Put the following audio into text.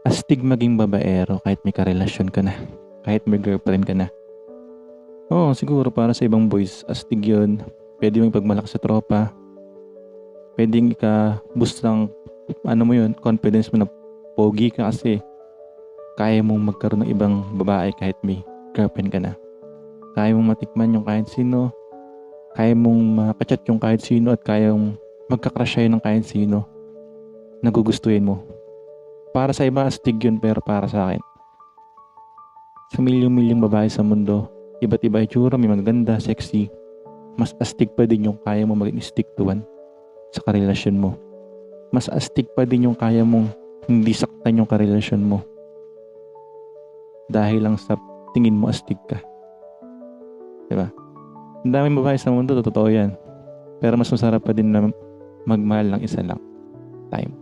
Astig maging babaero kahit may karelasyon ka na. Kahit may girlfriend ka na. Oo, siguro para sa ibang boys, astig yun. Pwede mong ipagmalaki sa tropa. Pwedeng ika-boost ng, ano mo yun, confidence mo na pogi ka kasi kaya mong magkaroon ng ibang babae kahit may girlfriend ka na. Kaya mong matikman yung kahit sino. Kaya mong makachat yung kahit sino at kaya mong magka-crush sa'yo ng kahit sino. Nagugustuhin mo. Para sa iba, astig yun pero para sa akin. Sa milyong-milyong babae sa mundo, iba't iba itsura, may maganda, sexy. Mas astig pa din yung kaya mo maging stick to one sa karelasyon mo. Mas astig pa din yung kaya mong hindi saktan yung karelasyon mo. Dahil lang sa tingin mo astig ka. Diba? Ang daming babae sa mundo, totoo yan. Pero mas masarap pa din na magmahal ng isa lang. Time.